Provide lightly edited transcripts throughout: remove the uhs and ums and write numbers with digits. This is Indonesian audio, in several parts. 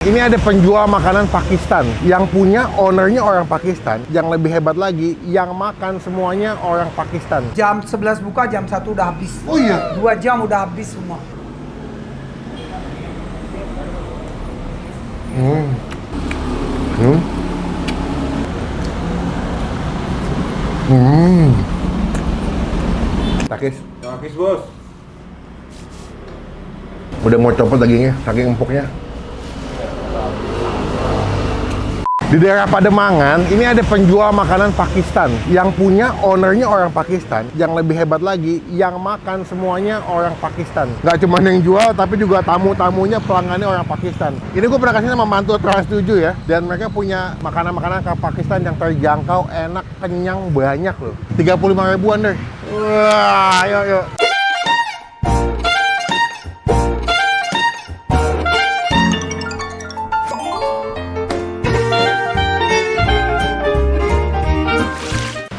Ini ada penjual makanan Pakistan. Yang punya ownernya orang Pakistan. Yang lebih hebat lagi, yang makan semuanya orang Pakistan. Jam 11 buka, jam 1 udah habis. Oh iya? 2 jam udah habis semua. Takis. Takis bos. Udah mau copot dagingnya, saking empuknya. Di daerah Pademangan, ini ada penjual makanan Pakistan. Yang punya ownernya orang Pakistan. Yang lebih hebat lagi, yang makan semuanya orang Pakistan. Nggak cuma yang jual, tapi juga tamu-tamunya pelanggannya orang Pakistan. Ini gue pernah kasih sama mantu Trans 7 ya. Dan mereka punya makanan-makanan ke Pakistan yang terjangkau, enak, kenyang, banyak loh. 35 ribuan deh. Wah, ayo, yuk.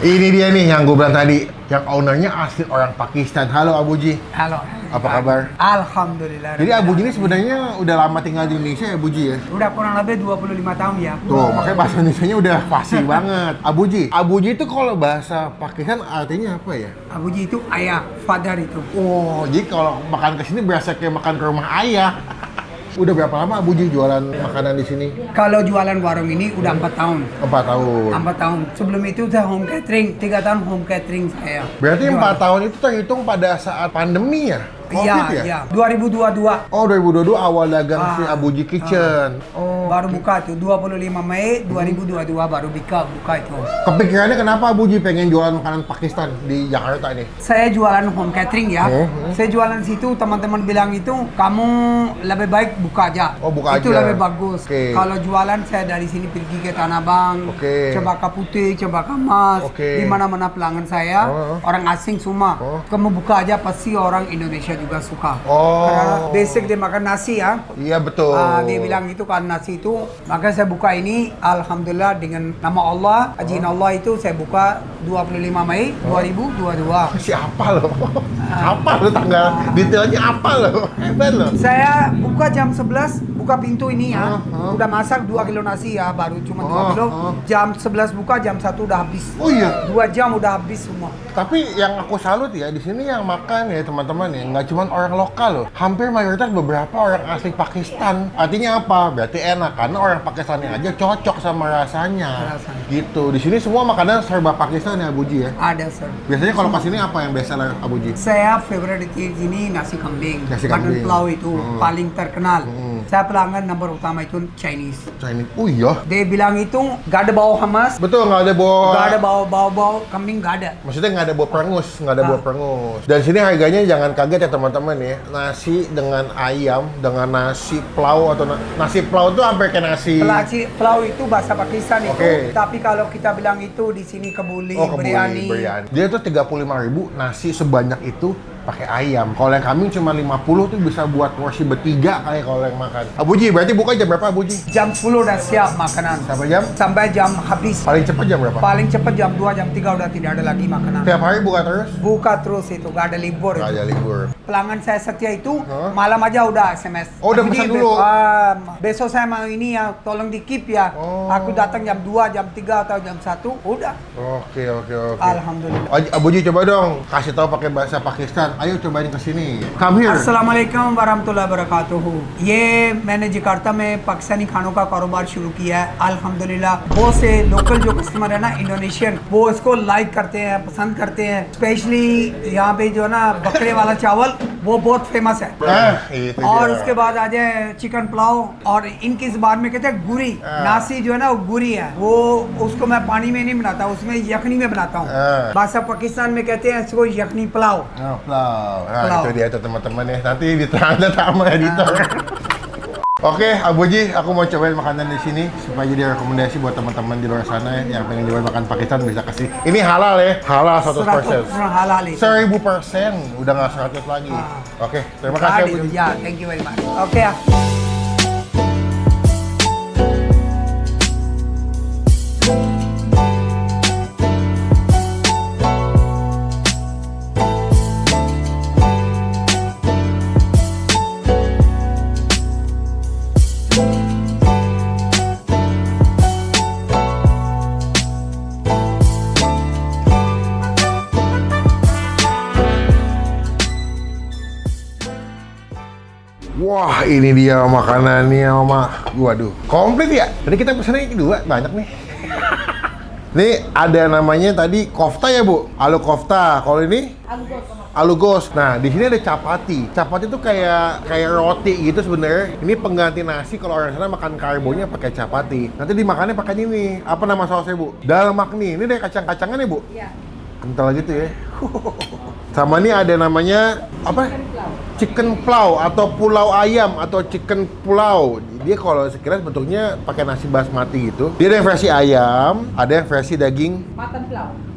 Ini dia nih yang gue bilang tadi, yang ownernya asli orang Pakistan. Halo Abuji. Halo. Apa kabar? Alhamdulillah. Jadi Abuji ini sebenarnya udah lama tinggal di Indonesia ya Abuji ya? Udah kurang lebih 25 tahun ya. Tuh, makanya bahasa Indonesianya udah fasih banget. Abuji itu kalau bahasa Pakistan artinya apa ya? Abuji itu ayah, father itu. Oh, jadi kalau makan ke sini berasa kayak makan ke rumah ayah. Udah berapa lama Abuji jualan makanan di sini? Kalau jualan warung ini udah 4 tahun. 4 tahun. 4 tahun. Sebelum itu saya home catering, 3 tahun home catering saya. Berarti Jualan. 4 tahun itu terhitung pada saat pandemi ya? COVID ya? Iya. 2022. Oh, 2022 awal dagang si Abuji Kitchen. Oh, Baru buka tuh 25 Mei 2022 baru buka itu. kepikirannya kenapa Abuji pengen jualan makanan Pakistan di Jakarta nih? Saya jualan home catering ya. Saya jualan situ, teman-teman bilang itu kamu lebih baik buka aja. Oh, buka itu aja. lebih bagus. Oke. Kalau jualan saya dari sini pergi ke Tanah Abang, Oke. Cempaka Putih, Cempaka Mas, Oke. di mana-mana pelanggan saya, orang asing semua. Kamu buka aja pasti orang Indonesia juga suka. Oh. Karena basic dia makan nasi ya. Iya betul. Dia bilang itu kan nasi itu, maka saya buka ini alhamdulillah dengan nama Allah, izin Allah itu saya buka 25 Mei 2022. Masih apa loh? Apa lo tanggal detailnya apa loh? Hebat loh. Saya buka jam 11, buka pintu ini ya. Udah masak 2 kilo nasi ya, baru cuma 2 kilo. Jam 11 buka, jam 1 udah habis. Oh iya. 2 jam udah habis semua. Tapi yang aku salut ya, di sini yang makan ya teman-teman ya, nggak cuma orang lokal loh. Hampir mayoritas beberapa orang asli Pakistan. Artinya apa? Berarti enak karena orang Pakistannya aja cocok sama rasanya. Gitu. Di sini semua makanan serba Pakistan ya Abuji ya. Ada sir. Biasanya kalau kesini apa yang biasa lah Abuji? Saya favorite di sini nasi kambing. Nasi Mutton kambing. pulau itu paling terkenal. Saya pelanggan nomor utama itu Chinese. Chinese. Oh iya. Dia bilang itu gak ada bau hamas, Betul, nggak ada bau. gak ada bau kambing, gak ada. Maksudnya nggak ada bau perengus, nggak ada bau perengus. Dan sini harganya jangan kaget ya teman-teman ya. Nasi dengan ayam, dengan nasi plau atau nasi plau itu hampir kayak nasi. Nasi pulau itu bahasa Pakistan itu, Oke. tapi kalau kita bilang itu di sini kebuli, Kebuli, biryani. Dia tuh 35.000 nasi sebanyak itu pakai ayam. Kalau yang kambing cuma 50 tuh bisa buat porsi bertiga kali kalau yang makan. Abuji, berarti buka jam berapa Abuji? Jam 10 udah siap makanan. Sampai jam? Sampai jam habis. Paling cepat jam berapa? Paling cepat jam 2, jam 3 udah tidak ada lagi makanan. Tiap hari buka terus? Buka terus itu, gak ada libur Nggak itu. ada libur. Pelanggan saya setia itu malam aja udah SMS. Oh, udah Abuji, pesan dulu? besok saya mau ini ya, tolong di keep ya. Oh. Aku datang jam 2, jam 3 atau jam 1, udah. Oke. Alhamdulillah. Abuji coba dong kasih tahu pakai bahasa Pakistan. Ayo cobain ke sini. Come here. अस्सलामुअलैकुम वरहमतुल्लाहि वबरकातुहू। ये मैंने जकार्ता में पाकिस्तानी खानों का कारोबार शुरू किया है अल्हम्दुलिल्लाह। बहुत से लोकल जो कस्टमर है ना इंडोनेशियन, वो इसको लाइक करते हैं, पसंद करते हैं। स्पेशली यहाँ पे जो है ना बकरे वाला चावल वो बहुत फेमस है। Itu और dia. उसके बाद आ जाए चिकन पुलाव, और इनकी ज़बान में कहते हैं गुरी। नासी जो है ना वो गुरी है, वो उसको मैं पानी में नहीं बनाता, उसमें यखनी में बनाता हूँ। भाषा पाकिस्तान में कहते हैं इसको यखनी pulao. Oh, plau. Nah, Plau. itu dia tuh teman-teman ya. Nanti ditranslate sama editor. Oke, Abuji, aku mau cobain makanan di sini supaya jadi rekomendasi buat teman-teman di luar sana ya, yang pengen cobain makan Pakistan bisa kasih. Ini halal ya, halal 100%. 100% halal itu. 1000%, udah nggak 100 lagi. Oke, terima kasih Abuji. Ya, thank you very much. Oke ya. Wah, ini dia makanannya, Mama. Waduh, komplit ya? Tadi kita pesannya dua, banyak nih. Nih ada namanya tadi kofta ya, Bu? Alu kofta. Kalau ini? Alu gos. Nah, di sini ada capati. Capati itu kayak roti gitu sebenarnya. Ini pengganti nasi kalau orang sana makan karbonya pakai capati. Nanti dimakannya pakai ini. Apa nama sausnya, Bu? Dal makni. Ini ada kacang-kacangan ya, Bu? Iya. Kental gitu ya. Sama ini ada namanya apa? Chicken plau atau pulau ayam atau chicken pulau. Dia kalau sekilas bentuknya pakai nasi basmati gitu. Dia ada yang versi ayam, ada yang versi daging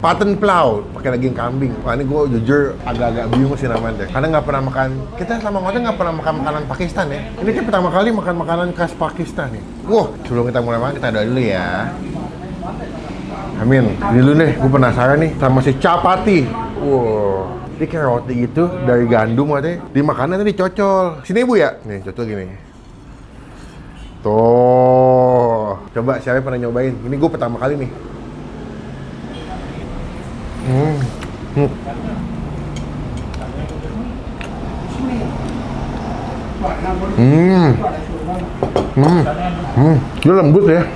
paten plau, pakai daging kambing. Wah, ini gue jujur agak-agak bingung sih namanya deh. Karena nggak pernah makan, kita selama ngotong nggak pernah makan makanan Pakistan ya. Ini kan pertama kali makan makanan khas Pakistan nih. Wah, sebelum kita mulai makan kita doa dulu ya. Amin. Ini dulu deh, gue penasaran nih sama si capati. Wow. Ini kayak roti gitu dari gandum katanya. Di makanan tadi dicocol. Sini Bu ya? Nih, cocol gini. Tuh. Coba siapa yang pernah nyobain? Ini gue pertama kali nih. Dia lembut ya.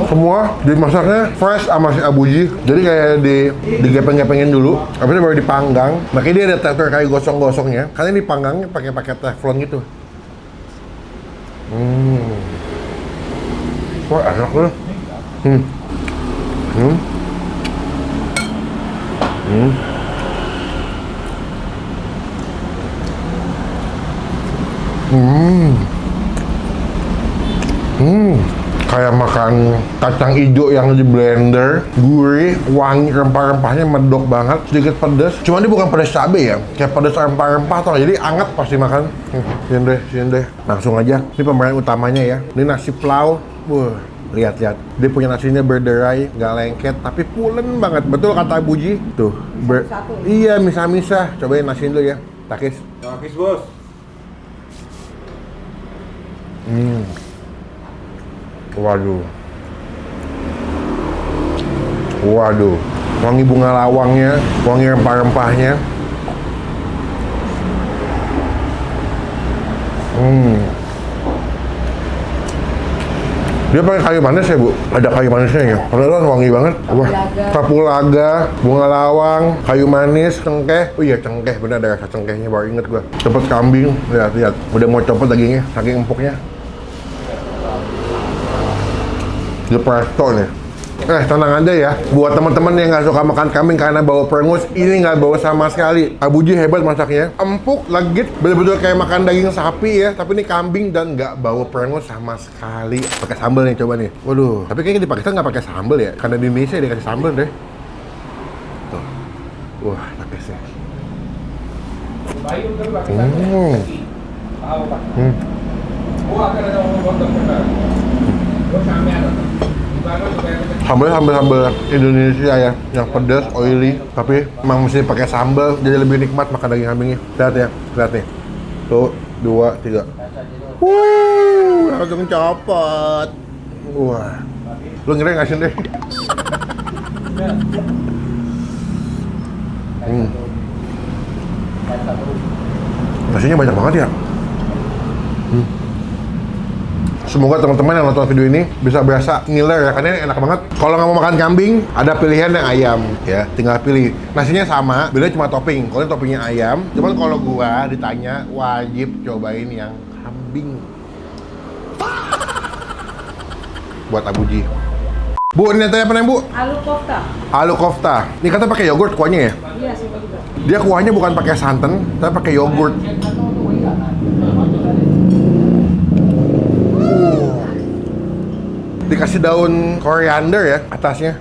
Semua dimasaknya fresh sama si Abuji. Jadi kayak digepeng-gepengin dulu, habis itu baru dipanggang. Makanya dia ada tekstur kayak gosong-gosongnya. Karena dipanggangnya pakai teflon gitu. Wah, enak loh. Kayak makan kacang hijau yang di blender, gurih, wangi, rempah-rempahnya medok banget, sedikit pedas. Cuma dia bukan pedas cabai ya, kayak pedas rempah-rempah tuh, jadi anget pasti makan. Sini deh, langsung aja. Ini pemeran utamanya ya. Ini nasi plau, lihat. Dia punya nasinya berderai, nggak lengket, tapi pulen banget. Betul kata Buji, tuh. Iya, misah-misah. Cobain nasi dulu ya, Takis. Takis bos. Waduh, wangi bunga lawangnya, wangi rempah-rempahnya. Dia pakai kayu manis ya, Bu? Ada kayu manisnya ya? Padahal wangi banget. Wah, kapulaga, bunga lawang, kayu manis, cengkeh. Oh iya, cengkeh, bener ada rasa cengkehnya, baru inget gua. Cepet kambing, lihat. Udah mau copot dagingnya, saking empuknya. Dia presto nih. Tenang aja ya, buat teman-teman yang nggak suka makan kambing karena bau perengus, ini nggak bau sama sekali. Abuji hebat masaknya, empuk, legit, bener-bener kayak makan daging sapi ya. Tapi ini kambing dan nggak bau perengus sama sekali. Pakai sambal nih, coba nih. Waduh, tapi kayaknya di Pakistan nggak pakai sambal ya, karena di Indonesia dikasih sambal deh. Tuh, wah, pakai sih. Sambal Indonesia ya, yang pedas, oily, tapi emang mesti pakai sambal jadi lebih nikmat makan daging kambingnya. Lihat nih. Tuh, 2, 3. Langsung copot. Wah. Lu ngeri nggak sih deh? Nasinya banyak banget ya. Semoga teman-teman yang nonton video ini bisa berasa ngiler ya, karena ini enak banget. Kalau nggak mau makan kambing, ada pilihan yang ayam ya, tinggal pilih. Nasinya sama, bedanya cuma topping. Kalau ini toppingnya ayam, cuman kalau gua ditanya wajib cobain yang kambing. Buat Abuji. Bu, ini tanya apa nih, Bu? Alu kofta. Alu kofta. Ini kata pakai yogurt kuahnya ya? Iya, suka juga. Dia kuahnya bukan pakai santan, tapi pakai yogurt. Dikasih daun koriander ya atasnya.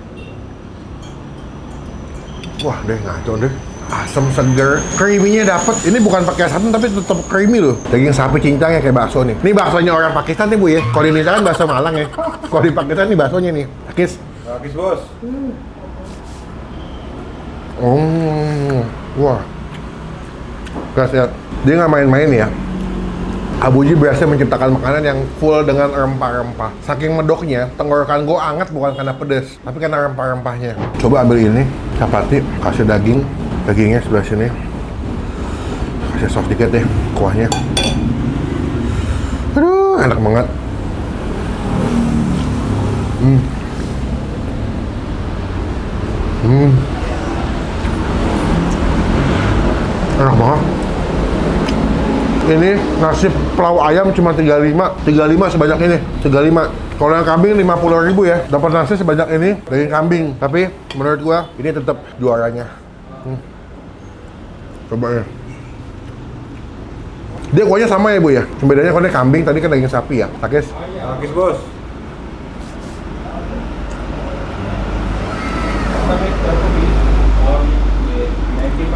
Wah, deh ngaco deh. Asam seger, creamy-nya dapet. Ini bukan pakai santan tapi tetap creamy loh. Daging sapi cincangnya kayak bakso nih. Ini baksonya orang Pakistan nih, Bu ya. Kalau di Indonesia kan bakso Malang ya. Kalau di Pakistan nih baksonya nih. Takis. Takis bos. Wah. Guys, lihat. Dia nggak main-main ya. Abuji berhasil menciptakan makanan yang full dengan rempah-rempah. Saking medoknya, tenggorokan gue anget bukan karena pedes, tapi karena rempah-rempahnya. Coba ambil ini, capati, kasih dagingnya sebelah sini. Kasih sos dikit deh, kuahnya. Aduh, enak banget. Enak banget. Ini nasi pelau ayam cuma 35 sebanyak ini, 35. Kalau yang kambing 50.000 ya, dapat nasi sebanyak ini daging kambing. Tapi menurut gua ini tetap juaranya. Coba ya. Dia kuahnya sama ya Bu ya? Bedanya kuahnya kambing, tadi kan daging sapi ya. Takis? Takis bos.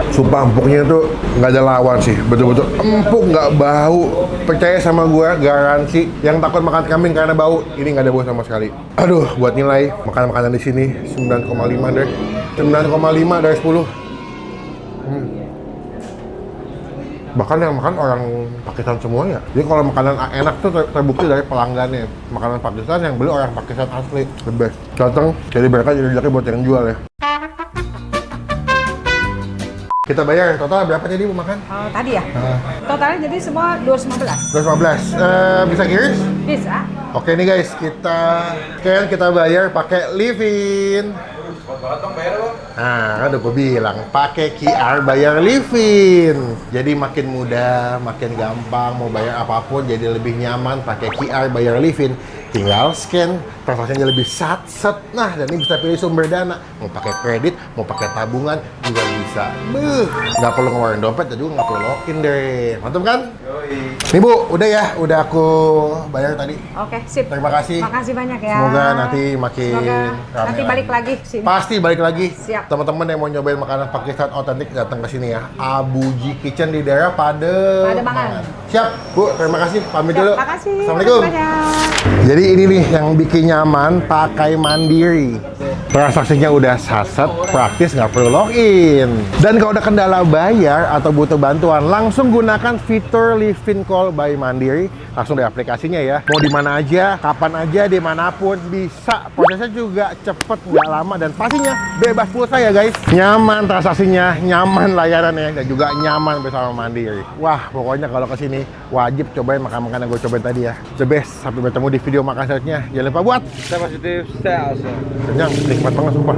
Sumpah empuknya tuh nggak ada lawan sih, betul-betul empuk, nggak bau. Percaya sama gue, garansi. Yang takut makan kambing karena bau, ini nggak ada bau sama sekali. Aduh, buat nilai makanan-makanan di sini 9,5 deh, 9,5 dari 10. Bahkan yang makan orang Pakistan semua ya. Jadi kalau makanan enak tuh terbukti dari pelanggannya. Makanan Pakistan yang beli orang Pakistan asli, the best. Datang, jadi mereka jadi buat yang jual ya. Kita bayar total berapa tadi Bu makan? Tadi ya? Totalnya jadi semua 215. 215. Bisa kiris? Bisa. Oke nih guys, kita bayar pakai Livin. Nah, kan udah gue bilang pakai QR bayar Livin. Jadi makin mudah, makin gampang mau bayar apapun jadi lebih nyaman pakai QR bayar Livin. Tinggal scan, transaksinya lebih sat-set. Nah, dan ini bisa pilih sumber dana. Mau pakai kredit, mau pakai tabungan juga bisa. Nggak perlu ngeluarin dompet, dan juga nggak perlu login deh. Mantap kan? Nih Bu, udah ya, udah aku bayar tadi. Oke, sip. Terima kasih. Makasih banyak ya. Semoga nanti makin Semoga nanti rame balik lagi sini. Pasti balik lagi. Siap. Teman-teman yang mau nyobain makanan Pakistan otentik datang ke sini ya. Abuji Kitchen di daerah Pademangan. Siap, Bu. Terima kasih. Pamit dulu. Terima kasih. Assalamualaikum. Makasih banyak. Jadi ini nih yang bikin nyaman pakai Mandiri. Transaksinya udah saset, praktis, nggak perlu login. Dan kalau ada kendala bayar atau butuh bantuan, langsung gunakan fitur Livin Call by Mandiri. Langsung dari aplikasinya ya. Mau di mana aja, kapan aja, dimanapun bisa. Prosesnya juga cepet, nggak lama, dan pastinya bebas pulsa ya guys. Nyaman transaksinya, nyaman layanannya, dan juga nyaman bersama Mandiri. Wah, pokoknya kalau kesini wajib cobain makan-makan yang gue cobain tadi ya. The best. Sampai bertemu di video makan selanjutnya. Jangan lupa buat Saya positif, saya awesome. kenyang, nikmat banget sumpah.